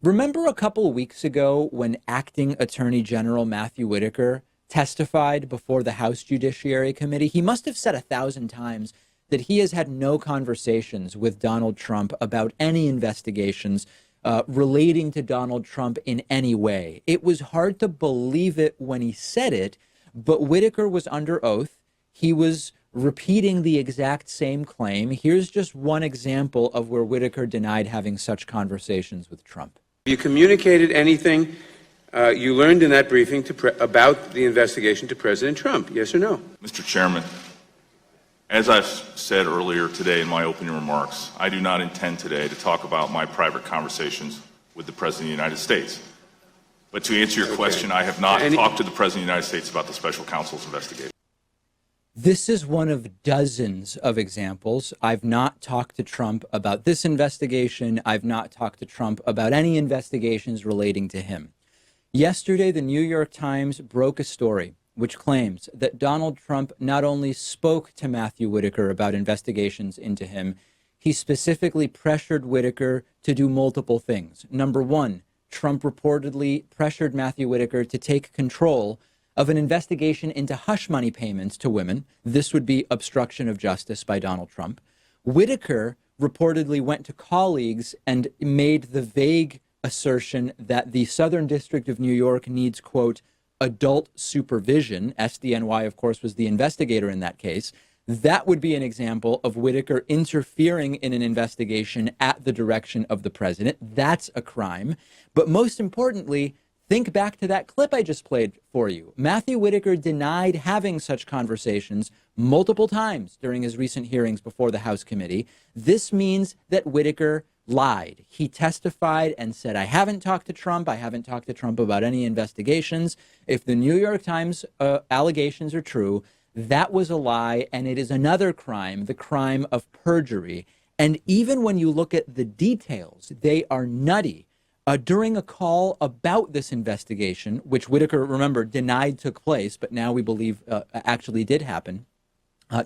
Remember a couple of weeks ago when acting Attorney General Matthew Whitaker testified before the House Judiciary Committee? He must have said 1,000 times that he has had no conversations with Donald Trump about any investigations relating to Donald Trump in any way. It was hard to believe it when he said it, but Whitaker was under oath. He was repeating the exact same claim. Here's just one example of where Whitaker denied having such conversations with Trump. You communicated anything you learned in that briefing about the investigation to President Trump, yes or no? Mr. Chairman, as I've said earlier today in my opening remarks, I do not intend today to talk about my private conversations with the President of the United States. But to answer your question, I have not talked to the President of the United States about the special counsel's investigation. This is one of dozens of examples. I've not talked to Trump about this investigation. I've not talked to Trump about any investigations relating to him. Yesterday, the New York Times broke a story which claims that Donald Trump not only spoke to Matthew Whitaker about investigations into him, he specifically pressured Whitaker to do multiple things. Number one, Trump reportedly pressured Matthew Whitaker to take control of an investigation into hush money payments to women. This would be obstruction of justice by Donald Trump. Whitaker reportedly went to colleagues and made the vague assertion that the Southern District of New York needs, quote, adult supervision. SDNY, of course, was the investigator in that case. That would be an example of Whitaker interfering in an investigation at the direction of the president. That's a crime. But most importantly, think back to that clip I just played for you. Matthew Whitaker denied having such conversations multiple times during his recent hearings before the House committee. This means that Whitaker lied. He testified and said, I haven't talked to Trump. I haven't talked to Trump about any investigations. If the New York Times allegations are true, that was a lie, and it is another crime, the crime of perjury. And even when you look at the details, they are nutty. During a call about this investigation, which Whitaker, remember, denied took place, but now we believe actually did happen,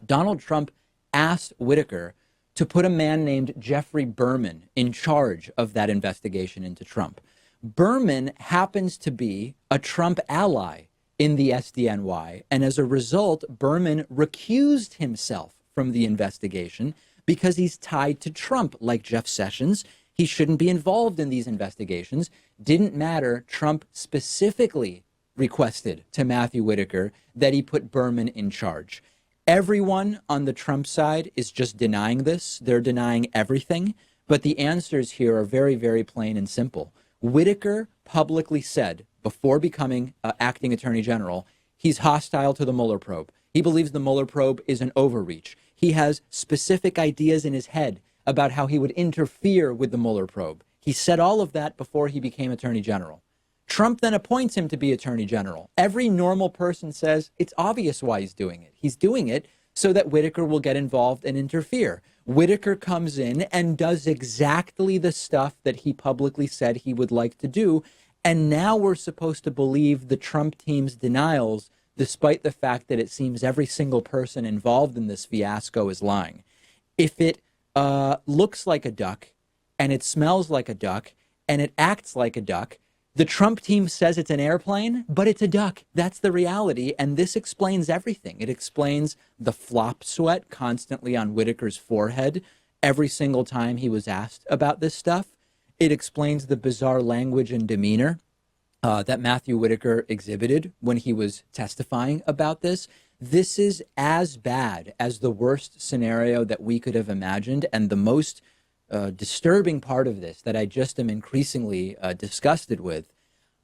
Donald Trump asked Whitaker to put a man named Jeffrey Berman in charge of that investigation into Trump. Berman happens to be a Trump ally in the SDNY, and as a result, Berman recused himself from the investigation because he's tied to Trump, like Jeff Sessions. He shouldn't be involved in these investigations. Didn't matter. Trump specifically requested to Matthew Whitaker that he put Berman in charge. Everyone on the Trump side is just denying this. They're denying everything. But the answers here are very, very plain and simple. Whitaker publicly said before becoming acting attorney general, he's hostile to the Mueller probe. He believes the Mueller probe is an overreach. He has specific ideas in his head about how he would interfere with the Mueller probe. He said all of that before he became attorney general. Trump then appoints him to be attorney general. Every normal person says it's obvious why he's doing it. He's doing it so that Whitaker will get involved and interfere. Whitaker comes in and does exactly the stuff that he publicly said he would like to do. And now we're supposed to believe the Trump team's denials, despite the fact that it seems every single person involved in this fiasco is lying. If it looks like a duck and it smells like a duck and it acts like a duck, the Trump team says it's an airplane, but it's a duck. That's the reality. And this explains everything. It explains the flop sweat constantly on Whitaker's forehead every single time he was asked about this stuff. It explains the bizarre language and demeanor that Matthew Whitaker exhibited when he was testifying about this. This is as bad as the worst scenario that we could have imagined. And the most disturbing part of this that I just am increasingly disgusted with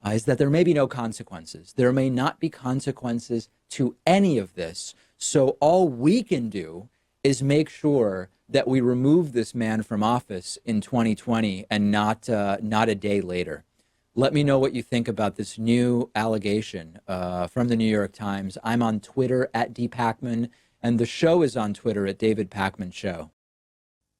is that there may be no consequences. There may not be consequences to any of this. So all we can do is make sure that we remove this man from office in 2020 and not a day later. Let me know what you think about this new allegation from the New York Times. I'm on Twitter at @DPakman, and the show is on Twitter at David Pakman Show.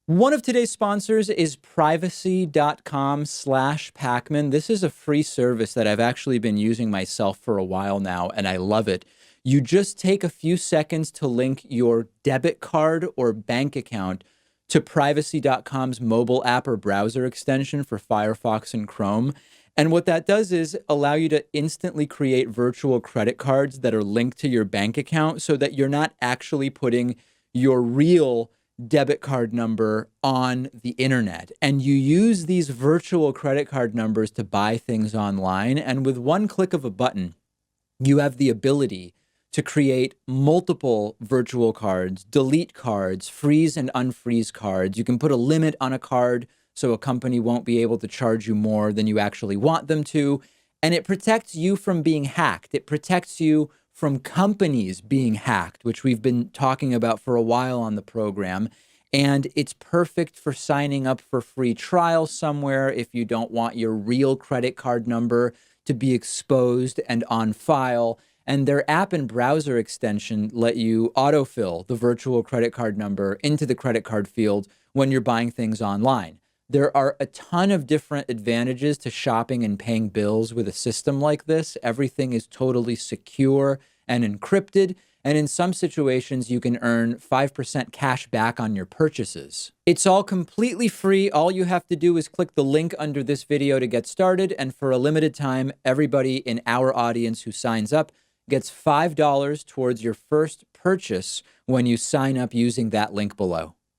One of today's sponsors is privacy.com/Pakman. This is a free service that I've actually been using myself for a while now, and I love it. You just take a few seconds to link your debit card or bank account to privacy.com's mobile app or browser extension for Firefox and Chrome. And what that does is allow you to instantly create virtual credit cards that are linked to your bank account so that you're not actually putting your real debit card number on the internet. And you use these virtual credit card numbers to buy things online. And with one click of a button, you have the ability to create multiple virtual cards, delete cards, freeze and unfreeze cards. You can put a limit on a card so a company won't be able to charge you more than you actually want them to. And it protects you from being hacked. It protects you from companies being hacked, which we've been talking about for a while on the program. And it's perfect for signing up for free trials somewhere if you don't want your real credit card number to be exposed and on file. And their app and browser extension let you autofill the virtual credit card number into the credit card field when you're buying things online. There are a ton of different advantages to shopping and paying bills with a system like this. Everything is totally secure and encrypted. And in some situations, you can earn 5% cash back on your purchases. It's all completely free. All you have to do is click the link under this video to get started. And for a limited time, everybody in our audience who signs up gets $5 towards your first purchase when you sign up using that link below.